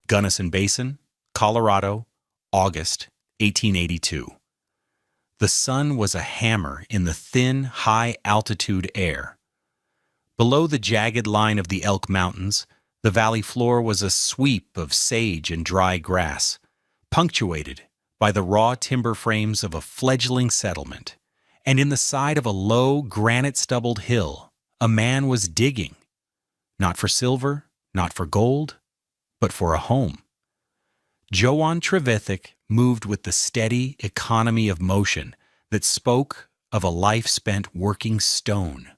Gunnison Basin, Colorado, August 1882. The sun was a hammer in the thin, high-altitude air. Below the jagged line of the Elk Mountains, the valley floor was a sweep of sage and dry grass, punctuated by the raw timber frames of a fledgling settlement. And in the side of a low, granite-stubbled hill, a man was digging, not for silver, not for gold, but for a home. Johann Trevithick moved with the steady economy of motion that spoke of a life spent working stone.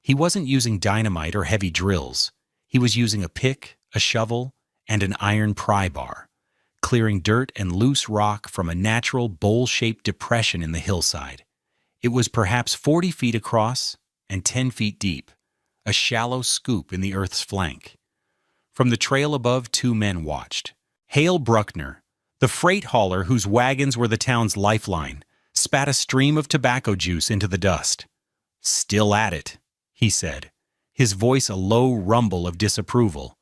He wasn't using dynamite or heavy drills. He was using a pick, a shovel, and an iron pry bar, clearing dirt and loose rock from a natural bowl-shaped depression in the hillside. It was perhaps 40 feet across and 10 feet deep, a shallow scoop in the earth's flank. From the trail above, two men watched. Hale Bruckner, the freight hauler whose wagons were the town's lifeline, spat a stream of tobacco juice into the dust. "Still at it," he said, his voice a low rumble of disapproval.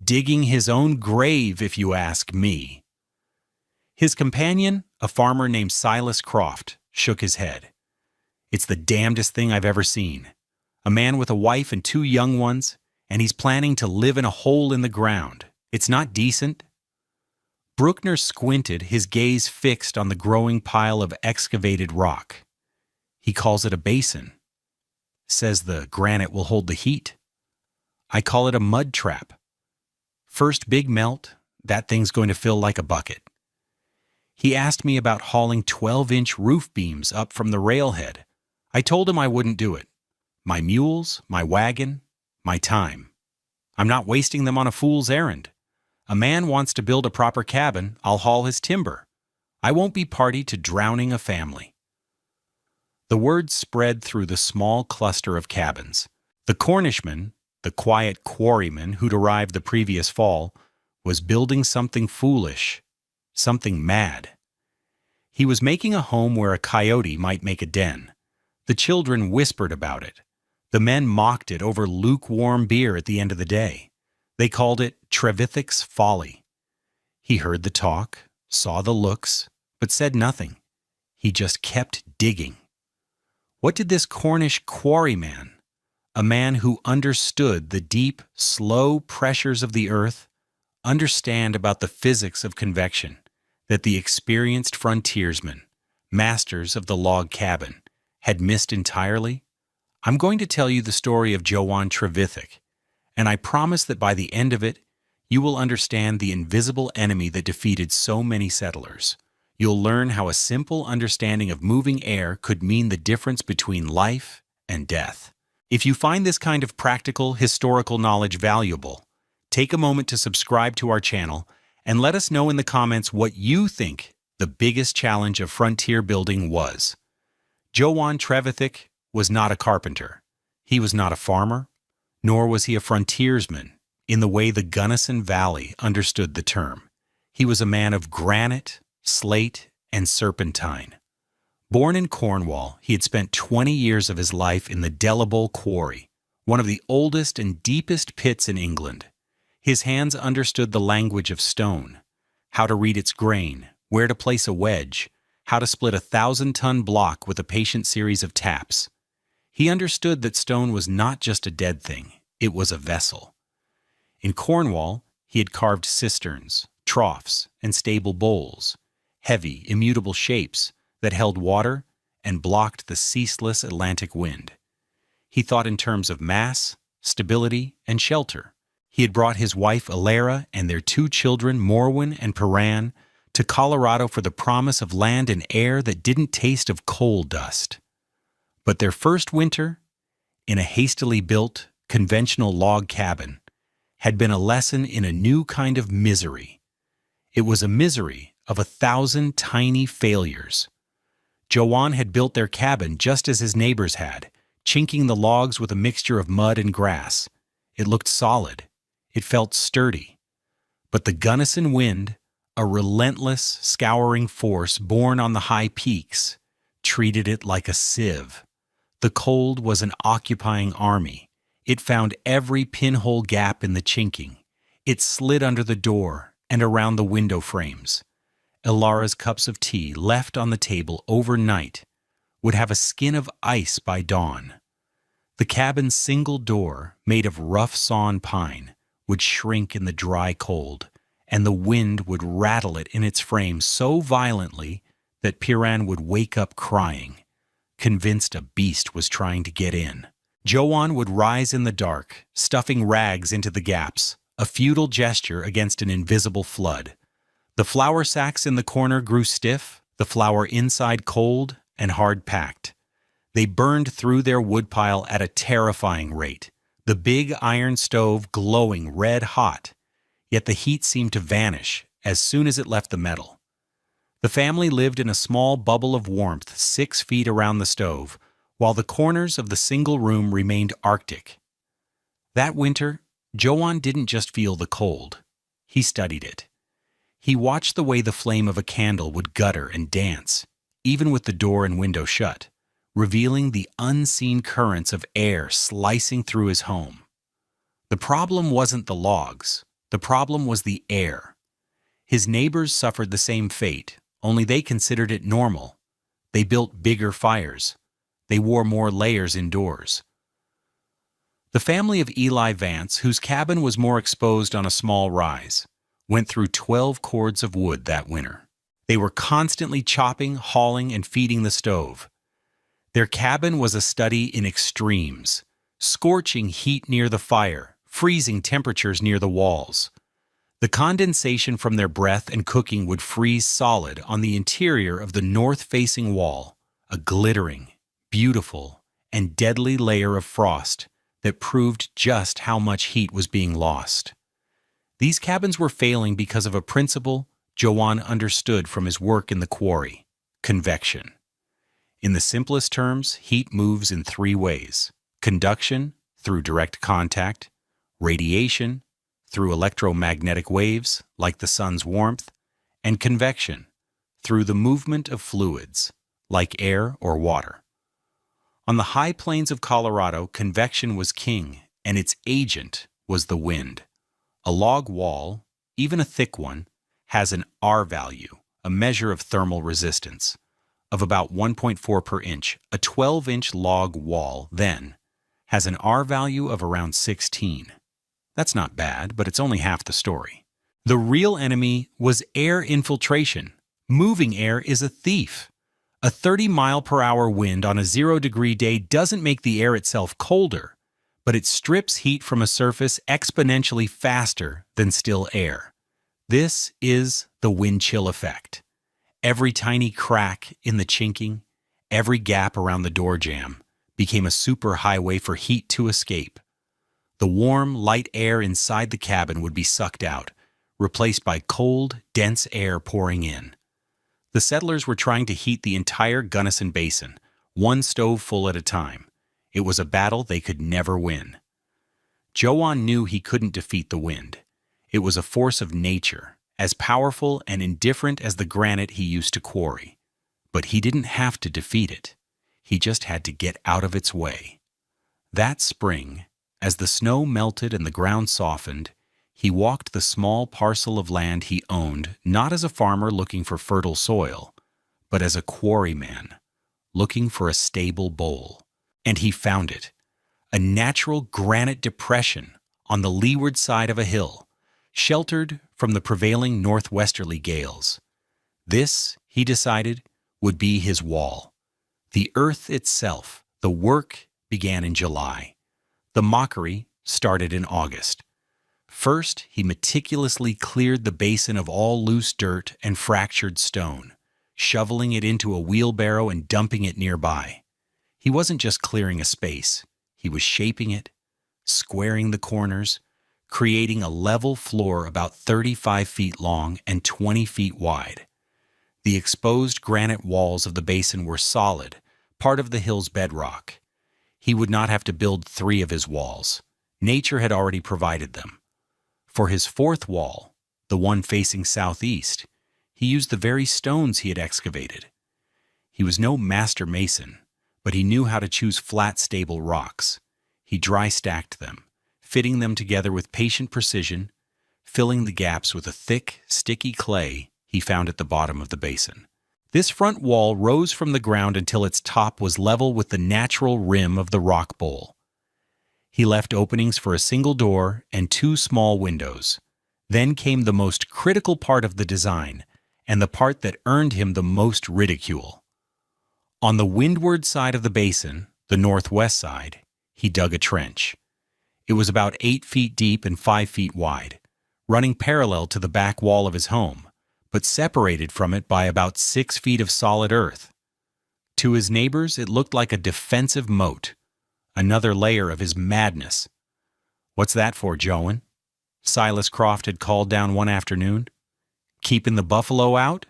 "Digging his own grave, if you ask me." His companion, a farmer named Silas Croft, shook his head. "It's the damnedest thing I've ever seen. A man with a wife and 2 young ones, and he's planning to live in a hole in the ground. It's not decent." Bruckner squinted, his gaze fixed on the growing pile of excavated rock. "He calls it a basin. Says the granite will hold the heat. I call it a mud trap. First big melt, that thing's going to fill like a bucket." He asked me about hauling 12-inch roof beams up from the railhead. I told him I wouldn't do it. My mules, my wagon, my time. I'm not wasting them on a fool's errand. A man wants to build a proper cabin, I'll haul his timber. I won't be party to drowning a family. The word spread through the small cluster of cabins. The Cornishman, the quiet quarryman who'd arrived the previous fall, was building something foolish, something mad. He was making a home where a coyote might make a den. The children whispered about it. The men mocked it over lukewarm beer at the end of the day. They called it Trevithick's folly. He heard the talk, saw the looks, but said nothing. He just kept digging. What did this Cornish quarryman, a man who understood the deep, slow pressures of the earth, understand about the physics of convection that the experienced frontiersmen, masters of the log cabin, had missed entirely? I'm going to tell you the story of Johann Trevithick, and I promise that by the end of it, you will understand the invisible enemy that defeated so many settlers. You'll learn how a simple understanding of moving air could mean the difference between life and death. If you find this kind of practical, historical knowledge valuable, take a moment to subscribe to our channel and let us know in the comments what you think the biggest challenge of frontier building was. Johann Trevithick was not a carpenter. He was not a farmer, nor was he a frontiersman in the way the Gunnison Valley understood the term. He was a man of granite, slate, and serpentine. Born in Cornwall, he had spent 20 years of his life in the Delabole Quarry, one of the oldest and deepest pits in England. His hands understood the language of stone, how to read its grain, where to place a wedge, how to split a 1,000-ton block with a patient series of taps. He understood that stone was not just a dead thing, it was a vessel. In Cornwall, he had carved cisterns, troughs, and stable bowls, heavy, immutable shapes that held water and blocked the ceaseless Atlantic wind. He thought in terms of mass, stability, and shelter. He had brought his wife Alara and their 2 children, Morwen and Paran, to Colorado for the promise of land and air that didn't taste of coal dust. But their first winter, in a hastily built, conventional log cabin, had been a lesson in a new kind of misery. It was a misery of 1,000 tiny failures. Johann had built their cabin just as his neighbors had, chinking the logs with a mixture of mud and grass. It looked solid. It felt sturdy. But the Gunnison wind, a relentless, scouring force born on the high peaks, treated it like a sieve. The cold was an occupying army. It found every pinhole gap in the chinking. It slid under the door, and around the window frames. Elara's cups of tea, left on the table overnight, would have a skin of ice by dawn. The cabin's single door, made of rough sawn pine, would shrink in the dry cold, and the wind would rattle it in its frame so violently that Piran would wake up crying, convinced a beast was trying to get in. Joanne would rise in the dark, stuffing rags into the gaps, a futile gesture against an invisible flood. The flour sacks in the corner grew stiff, the flour inside cold and hard-packed. They burned through their woodpile at a terrifying rate, the big iron stove glowing red-hot, yet the heat seemed to vanish as soon as it left the metal. The family lived in a small bubble of warmth 6 feet around the stove, while the corners of the single room remained arctic. That winter, Joanne didn't just feel the cold. He studied it. He watched the way the flame of a candle would gutter and dance, even with the door and window shut, revealing the unseen currents of air slicing through his home. The problem wasn't the logs. The problem was the air. His neighbors suffered the same fate, only they considered it normal. They built bigger fires. They wore more layers indoors. The family of Eli Vance, whose cabin was more exposed on a small rise, went through 12 cords of wood that winter. They were constantly chopping, hauling, and feeding the stove. Their cabin was a study in extremes, scorching heat near the fire, freezing temperatures near the walls. The condensation from their breath and cooking would freeze solid on the interior of the north-facing wall, a glittering, beautiful, and deadly layer of frost that proved just how much heat was being lost. These cabins were failing because of a principle Joanne understood from his work in the quarry: convection. In the simplest terms, heat moves in 3 ways: conduction, through direct contact; radiation, through electromagnetic waves, like the sun's warmth; and convection, through the movement of fluids, like air or water. On the high plains of Colorado, convection was king, and its agent was the wind. A log wall, even a thick one, has an R value, a measure of thermal resistance, of about 1.4 per inch. A 12-inch log wall, then, has an R value of around 16. That's not bad, but it's only half the story. The real enemy was air infiltration. Moving air is a thief. A 30-mile-per-hour wind on a 0-degree day doesn't make the air itself colder, but it strips heat from a surface exponentially faster than still air. This is the wind chill effect. Every tiny crack in the chinking, every gap around the door jamb, became a superhighway for heat to escape. The warm, light air inside the cabin would be sucked out, replaced by cold, dense air pouring in. The settlers were trying to heat the entire Gunnison Basin, one stove full at a time. It was a battle they could never win. Joanne knew he couldn't defeat the wind. It was a force of nature, as powerful and indifferent as the granite he used to quarry. But he didn't have to defeat it. He just had to get out of its way. That spring, as the snow melted and the ground softened, he walked the small parcel of land he owned not as a farmer looking for fertile soil, but as a quarryman looking for a stable bowl. And he found it, a natural granite depression on the leeward side of a hill, sheltered from the prevailing northwesterly gales. This, he decided, would be his wall. The earth itself. The work began in July. The mockery started in August. First, he meticulously cleared the basin of all loose dirt and fractured stone, shoveling it into a wheelbarrow and dumping it nearby. He wasn't just clearing a space. He was shaping it, squaring the corners, creating a level floor about 35 feet long and 20 feet wide. The exposed granite walls of the basin were solid, part of the hill's bedrock. He would not have to build 3 of his walls. Nature had already provided them. For his 4th wall, the one facing southeast, he used the very stones he had excavated. He was no master mason, but he knew how to choose flat, stable rocks. He dry stacked them, fitting them together with patient precision, filling the gaps with a thick, sticky clay he found at the bottom of the basin. This front wall rose from the ground until its top was level with the natural rim of the rock bowl. He left openings for a single door and 2 small windows. Then came the most critical part of the design, and the part that earned him the most ridicule. On the windward side of the basin, the northwest side, he dug a trench. It was about 8 feet deep and 5 feet wide, running parallel to the back wall of his home, but separated from it by about 6 feet of solid earth. To his neighbors, it looked like a defensive moat, another layer of his madness. "What's that for, Joan?" Silas Croft had called down one afternoon. "Keeping the buffalo out?"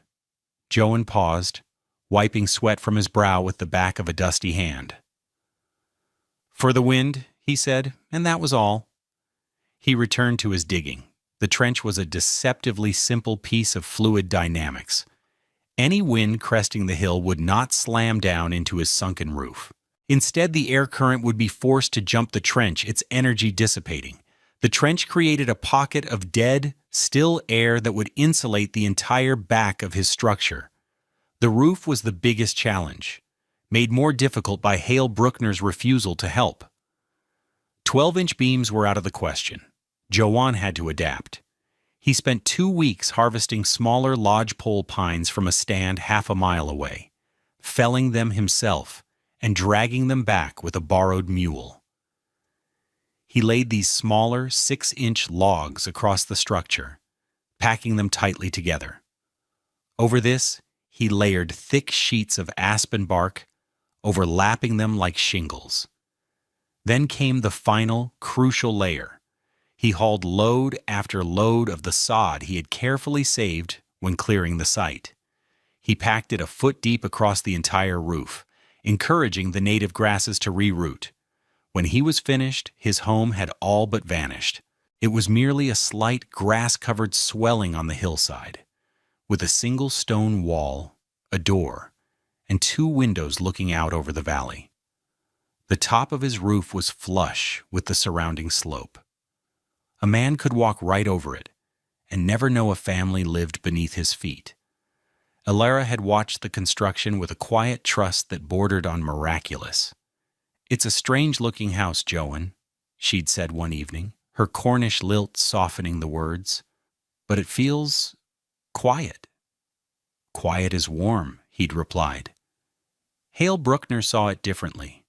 Joan paused, wiping sweat from his brow with the back of a dusty hand. "For the wind," he said, and that was all. He returned to his digging. The trench was a deceptively simple piece of fluid dynamics. Any wind cresting the hill would not slam down into his sunken roof. Instead, the air current would be forced to jump the trench, its energy dissipating. The trench created a pocket of dead, still air that would insulate the entire back of his structure. The roof was the biggest challenge, made more difficult by Hale Bruckner's refusal to help. 12-inch beams were out of the question. Joan had to adapt. He spent 2 weeks harvesting smaller lodgepole pines from a stand half a mile away, felling them himself and dragging them back with a borrowed mule. He laid these smaller 6-inch logs across the structure, packing them tightly together. Over this, he layered thick sheets of aspen bark, overlapping them like shingles. Then came the final, crucial layer. He hauled load after load of the sod he had carefully saved when clearing the site. He packed it a foot deep across the entire roof, encouraging the native grasses to reroot. When he was finished, his home had all but vanished. It was merely a slight grass-covered swelling on the hillside, with a single stone wall, a door, and 2 windows looking out over the valley. The top of his roof was flush with the surrounding slope. A man could walk right over it and never know a family lived beneath his feet. Alara had watched the construction with a quiet trust that bordered on miraculous. "It's a strange-looking house, Joan," she'd said one evening, her Cornish lilt softening the words. "But it feels quiet." "Quiet is warm," he'd replied. Hale Bruckner saw it differently.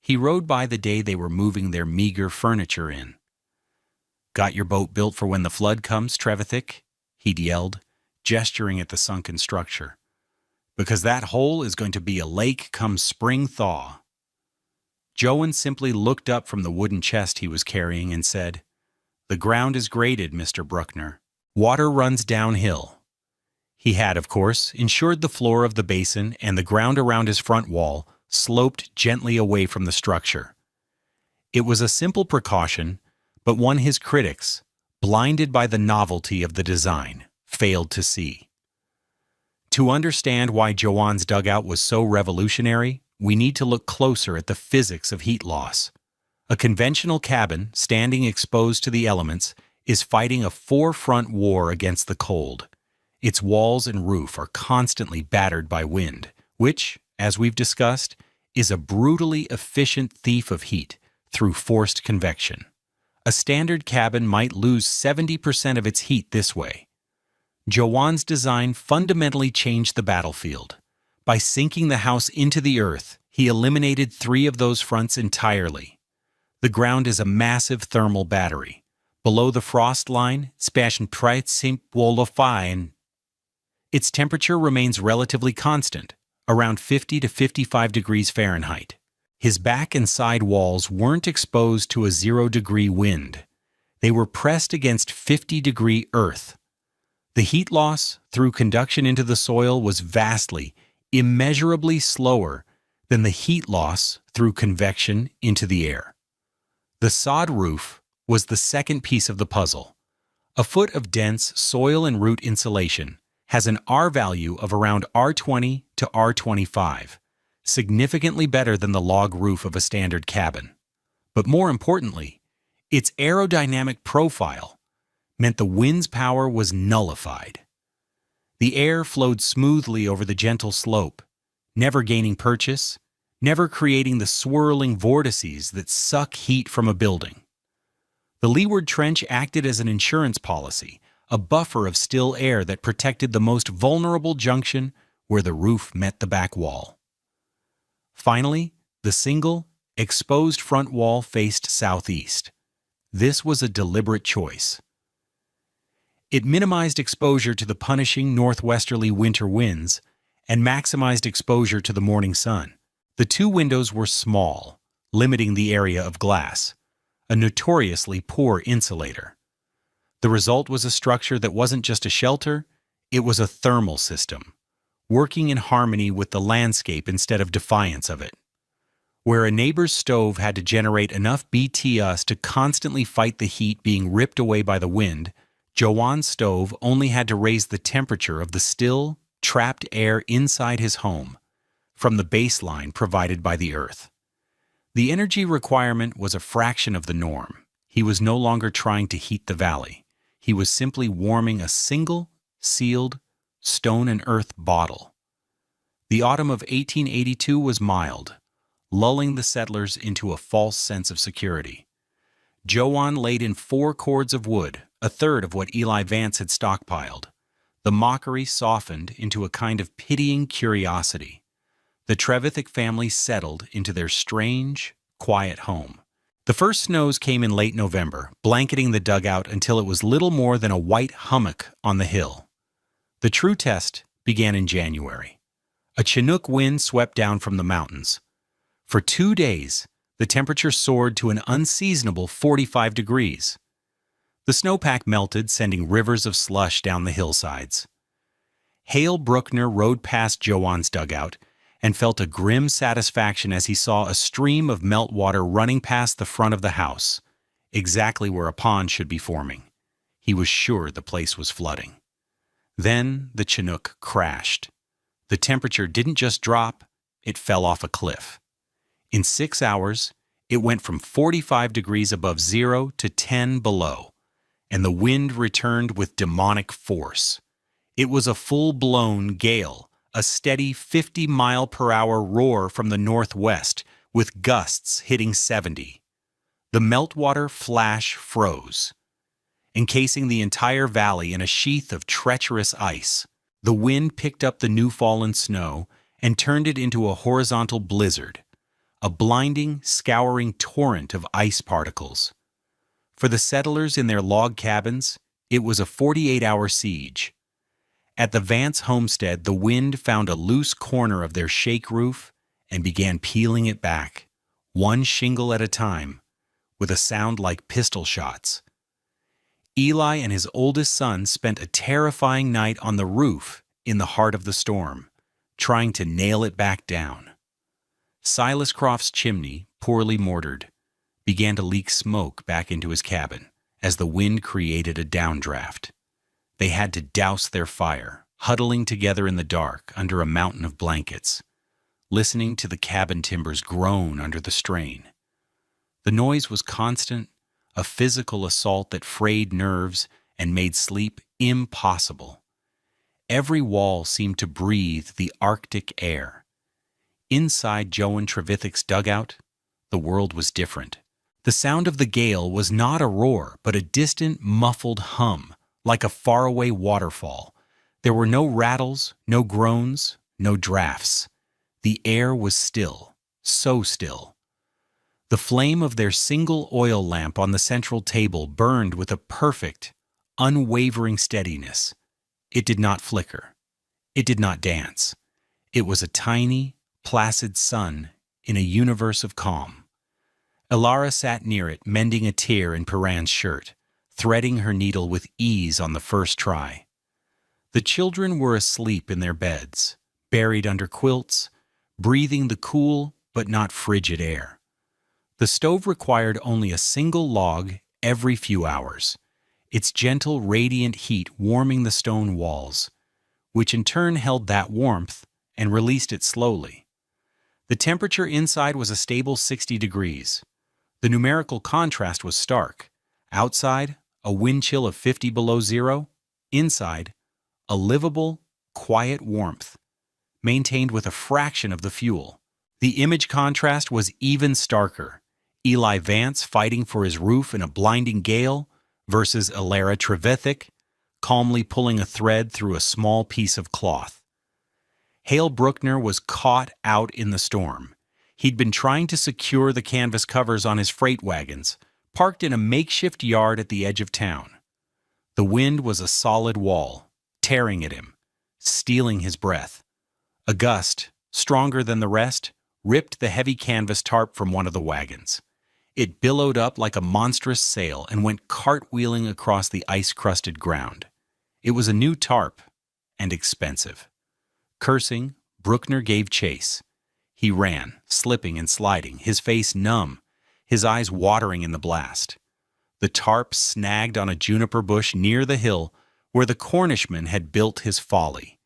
He rode by the day they were moving their meager furniture in. "Got your boat built for when the flood comes, Trevithick?" he'd yelled, gesturing at the sunken structure. "Because that hole is going to be a lake come spring thaw." Joan simply looked up from the wooden chest he was carrying and said, "The ground is graded, Mr. Bruckner. Water runs downhill." He had, of course, ensured the floor of the basin and the ground around his front wall sloped gently away from the structure. It was a simple precaution, but one his critics, blinded by the novelty of the design, failed to see. To understand why Joan's dugout was so revolutionary, we need to look closer at the physics of heat loss. A conventional cabin, standing exposed to the elements, is fighting a 4-front war against the cold. Its walls and roof are constantly battered by wind, which, as we've discussed, is a brutally efficient thief of heat through forced convection. A standard cabin might lose 70% of its heat this way. Joan's design fundamentally changed the battlefield. By sinking the house into the earth, he eliminated 3 of those fronts entirely. The ground is a massive thermal battery. Below the frost line, its temperature remains relatively constant, around 50 to 55 degrees Fahrenheit. His back and side walls weren't exposed to a 0-degree wind. They were pressed against 50-degree earth. The heat loss through conduction into the soil was vastly, immeasurably slower than the heat loss through convection into the air. The sod roof was the second piece of the puzzle. A foot of dense soil and root insulation has an R value of around R20 to R25. Significantly better than the log roof of a standard cabin. But more importantly, its aerodynamic profile meant the wind's power was nullified. The air flowed smoothly over the gentle slope, never gaining purchase, never creating the swirling vortices that suck heat from a building. The leeward trench acted as an insurance policy, a buffer of still air that protected the most vulnerable junction where the roof met the back wall. Finally, the single, exposed front wall faced southeast. This was a deliberate choice. It minimized exposure to the punishing northwesterly winter winds and maximized exposure to the morning sun. The two windows were small, limiting the area of glass, a notoriously poor insulator. The result was a structure that wasn't just a shelter, it was a thermal system, working in harmony with the landscape instead of defiance of it. Where a neighbor's stove had to generate enough BTUs to constantly fight the heat being ripped away by the wind, Joanne's stove only had to raise the temperature of the still, trapped air inside his home, from the baseline provided by the earth. The energy requirement was a fraction of the norm. He was no longer trying to heat the valley. He was simply warming a single, sealed, stone and earth bottle. The autumn of 1882 was mild, lulling the settlers into a false sense of security. Joanne laid in 4 cords of wood, a third of what Eli Vance had stockpiled. The mockery softened into a kind of pitying curiosity. The Trevithick family settled into their strange, quiet home. The first snows came in late November, blanketing the dugout until it was little more than a white hummock on the hill. The true test began in January. A Chinook wind swept down from the mountains. For 2 days, the temperature soared to an unseasonable 45 degrees. The snowpack melted, sending rivers of slush down the hillsides. Hale Bruckner rode past Joanne's dugout and felt a grim satisfaction as he saw a stream of meltwater running past the front of the house, exactly where a pond should be forming. He was sure the place was flooding. Then the Chinook crashed. The temperature didn't just drop, it fell off a cliff. In 6 hours, it went from 45 degrees above zero to 10 below, and the wind returned with demonic force. It was a full-blown gale, a steady 50-mile-per-hour roar from the northwest, with gusts hitting 70. The meltwater flash froze, encasing the entire valley in a sheath of treacherous ice. The wind picked up the new-fallen snow and turned it into a horizontal blizzard, a blinding, scouring torrent of ice particles. For the settlers in their log cabins, it was a 48-hour siege. At the Vance homestead, the wind found a loose corner of their shake roof and began peeling it back, one shingle at a time, with a sound like pistol shots. Eli and his oldest son spent a terrifying night on the roof in the heart of the storm, trying to nail it back down. Silas Croft's chimney, poorly mortared, began to leak smoke back into his cabin as the wind created a downdraft. They had to douse their fire, huddling together in the dark under a mountain of blankets, listening to the cabin timbers groan under the strain. The noise was constant, a physical assault that frayed nerves and made sleep impossible. Every wall seemed to breathe the Arctic air. Inside Joan Trevithick's dugout, the world was different. The sound of the gale was not a roar, but a distant, muffled hum, like a faraway waterfall. There were no rattles, no groans, no drafts. The air was still, so still. The flame of their single oil lamp on the central table burned with a perfect, unwavering steadiness. It did not flicker. It did not dance. It was a tiny, placid sun in a universe of calm. Elara sat near it, mending a tear in Piran's shirt, threading her needle with ease on the first try. The children were asleep in their beds, buried under quilts, breathing the cool but not frigid air. The stove required only a single log every few hours, its gentle, radiant heat warming the stone walls, which in turn held that warmth and released it slowly. The temperature inside was a stable 60 degrees. The numerical contrast was stark. Outside, a wind chill of 50 below zero. Inside, a livable, quiet warmth, maintained with a fraction of the fuel. The image contrast was even starker. Eli Vance fighting for his roof in a blinding gale versus Ilara Trevithick calmly pulling a thread through a small piece of cloth. Hale Bruckner was caught out in the storm. He'd been trying to secure the canvas covers on his freight wagons, parked in a makeshift yard at the edge of town. The wind was a solid wall, tearing at him, stealing his breath. A gust, stronger than the rest, ripped the heavy canvas tarp from one of the wagons. It billowed up like a monstrous sail and went cartwheeling across the ice-crusted ground. It was a new tarp, and expensive. Cursing, Bruckner gave chase. He ran, slipping and sliding, his face numb, his eyes watering in the blast. The tarp snagged on a juniper bush near the hill where the Cornishman had built his folly.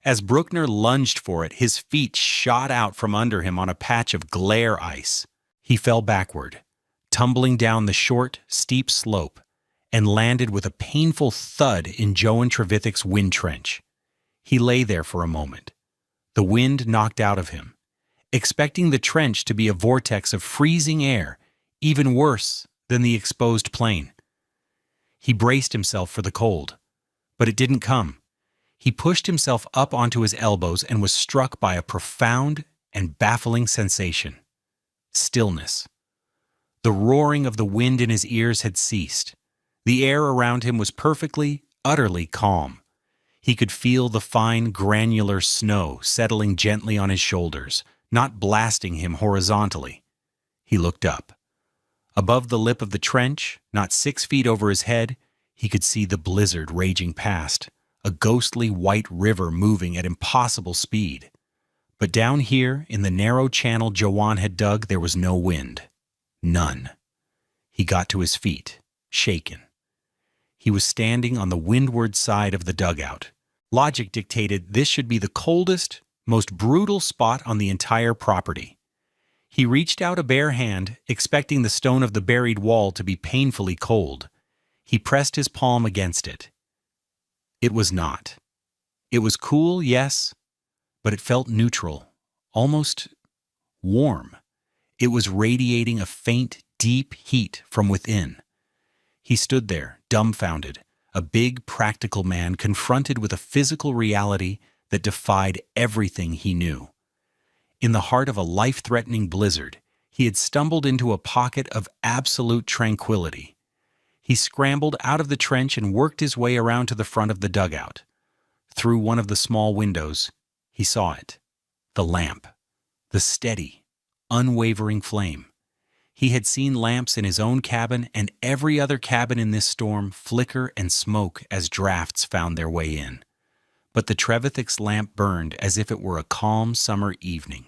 As Bruckner lunged for it, his feet shot out from under him on a patch of glare ice. He fell backward, tumbling down the short, steep slope, and landed with a painful thud in Joan Trevithick's wind trench. He lay there for a moment, the wind knocked out of him, expecting the trench to be a vortex of freezing air, even worse than the exposed plain. He braced himself for the cold, but it didn't come. He pushed himself up onto his elbows and was struck by a profound and baffling sensation. Stillness. The roaring of the wind in his ears had ceased. The air around him was perfectly, utterly calm. He could feel the fine, granular snow settling gently on his shoulders, not blasting him horizontally. He looked up. Above the lip of the trench, not 6 feet over his head, he could see the blizzard raging past, a ghostly white river moving at impossible speed. But down here, in the narrow channel Joanne had dug, there was no wind. None. He got to his feet, shaken. He was standing on the windward side of the dugout. Logic dictated this should be the coldest, most brutal spot on the entire property. He reached out a bare hand, expecting the stone of the buried wall to be painfully cold. He pressed his palm against it. It was not. It was cool, yes, but it felt neutral, almost warm. It was radiating a faint, deep heat from within. He stood there, dumbfounded, a big, practical man confronted with a physical reality that defied everything he knew. In the heart of a life-threatening blizzard, he had stumbled into a pocket of absolute tranquility. He scrambled out of the trench and worked his way around to the front of the dugout. Through one of the small windows, he saw it. The lamp. The steady, unwavering flame. He had seen lamps in his own cabin and every other cabin in this storm flicker and smoke as drafts found their way in. But the Trevithick's lamp burned as if it were a calm summer evening.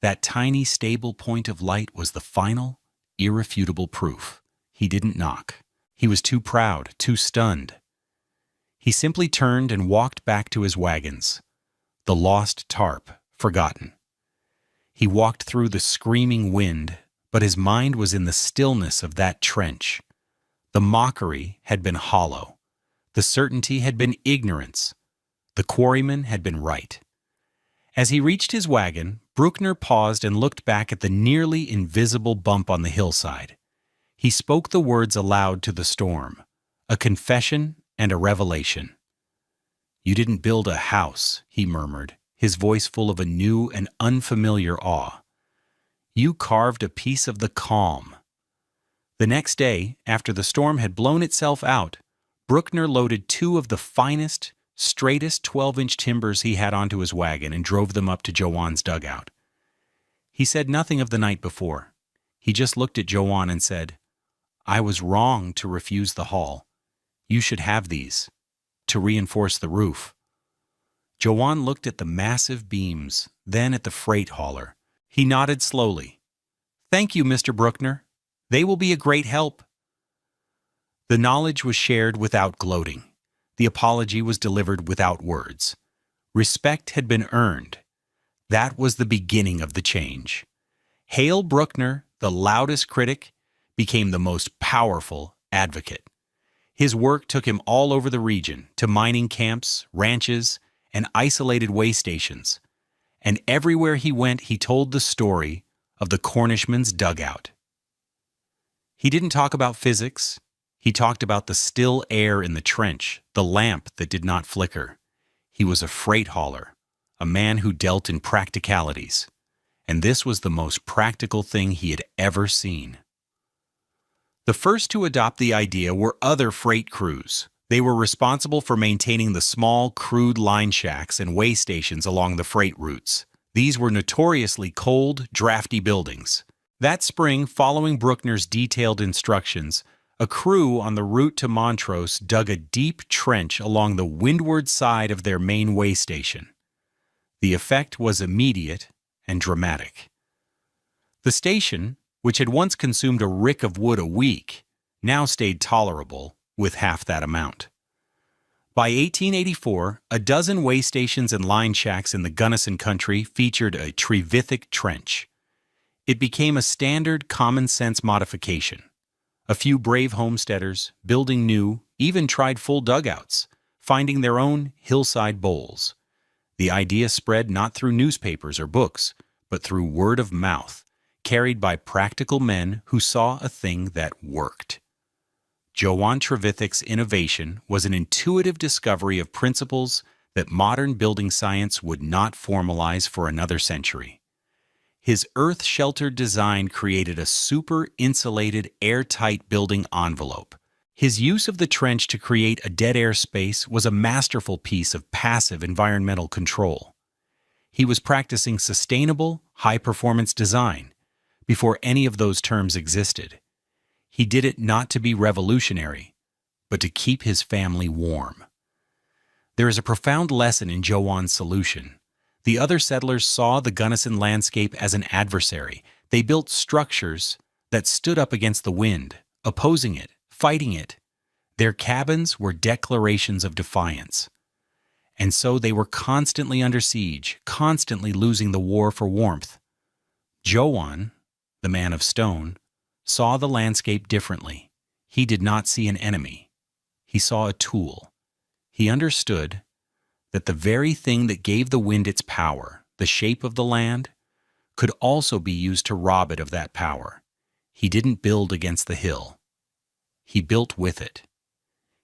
That tiny, stable point of light was the final, irrefutable proof. He didn't knock. He was too proud, too stunned. He simply turned and walked back to his wagons. The lost tarp, forgotten. He walked through the screaming wind, but his mind was in the stillness of that trench. The mockery had been hollow. The certainty had been ignorance. The quarryman had been right. As he reached his wagon, Bruckner paused and looked back at the nearly invisible bump on the hillside. He spoke the words aloud to the storm, a confession and a revelation. "You didn't build a house," he murmured, his voice full of a new and unfamiliar awe. "You carved a piece of the calm." The next day, after the storm had blown itself out, Bruckner loaded 2 of the finest, straightest 12-inch timbers he had onto his wagon and drove them up to Joanne's dugout. He said nothing of the night before. He just looked at Joanne and said, "I was wrong to refuse the haul. You should have these, to reinforce the roof." Joanne looked at the massive beams, then at the freight hauler. He nodded slowly. "Thank you, Mr. Bruckner. They will be a great help." The knowledge was shared without gloating. The apology was delivered without words. Respect had been earned. That was the beginning of the change. Hale Bruckner, the loudest critic, became the most powerful advocate. His work took him all over the region, to mining camps, ranches, and isolated way stations. And everywhere he went, he told the story of the Cornishman's dugout. He didn't talk about physics. He talked about the still air in the trench, the lamp that did not flicker. He was a freight hauler, a man who dealt in practicalities. And this was the most practical thing he had ever seen. The first to adopt the idea were other freight crews. They were responsible for maintaining the small, crude line shacks and way stations along the freight routes. These were notoriously cold, drafty buildings. That spring, following Bruckner's detailed instructions, a crew on the route to Montrose dug a deep trench along the windward side of their main way station. The effect was immediate and dramatic. The station, which had once consumed a rick of wood a week, now stayed tolerable with half that amount. By 1884, a dozen way stations and line shacks in the Gunnison country featured a trevithick trench. It became a standard common-sense modification. A few brave homesteaders, building new, even tried full dugouts, finding their own hillside bowls. The idea spread not through newspapers or books, but through word of mouth, carried by practical men who saw a thing that worked. Johann Trevithick's innovation was an intuitive discovery of principles that modern building science would not formalize for another century. His earth-sheltered design created a super-insulated, airtight building envelope. His use of the trench to create a dead-air space was a masterful piece of passive environmental control. He was practicing sustainable, high-performance design before any of those terms existed. He did it not to be revolutionary, but to keep his family warm. There is a profound lesson in Johann's solution. The other settlers saw the Gunnison landscape as an adversary. They built structures that stood up against the wind, opposing it, fighting it. Their cabins were declarations of defiance. And so they were constantly under siege, constantly losing the war for warmth. Johann, the man of stone, saw the landscape differently. He did not see an enemy. He saw a tool. He understood that the very thing that gave the wind its power, the shape of the land, could also be used to rob it of that power. He didn't build against the hill. He built with it.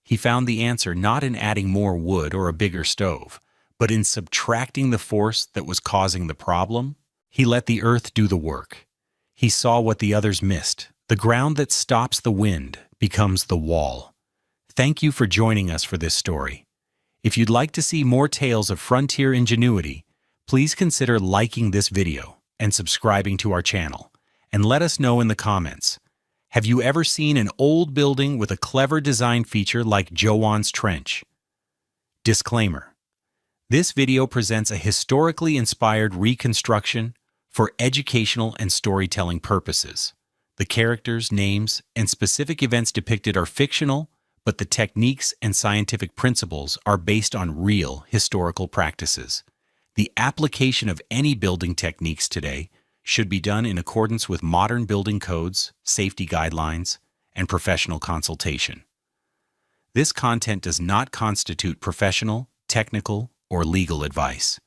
He found the answer not in adding more wood or a bigger stove, but in subtracting the force that was causing the problem. He let the earth do the work. He saw what the others missed. The ground that stops the wind becomes the wall. Thank you for joining us for this story. If you'd like to see more tales of frontier ingenuity, please consider liking this video and subscribing to our channel. And let us know in the comments. Have you ever seen an old building with a clever design feature like Johann's trench? Disclaimer: this video presents a historically inspired reconstruction for educational and storytelling purposes. The characters, names, and specific events depicted are fictional, but the techniques and scientific principles are based on real historical practices. The application of any building techniques today should be done in accordance with modern building codes, safety guidelines, and professional consultation. This content does not constitute professional, technical, or legal advice.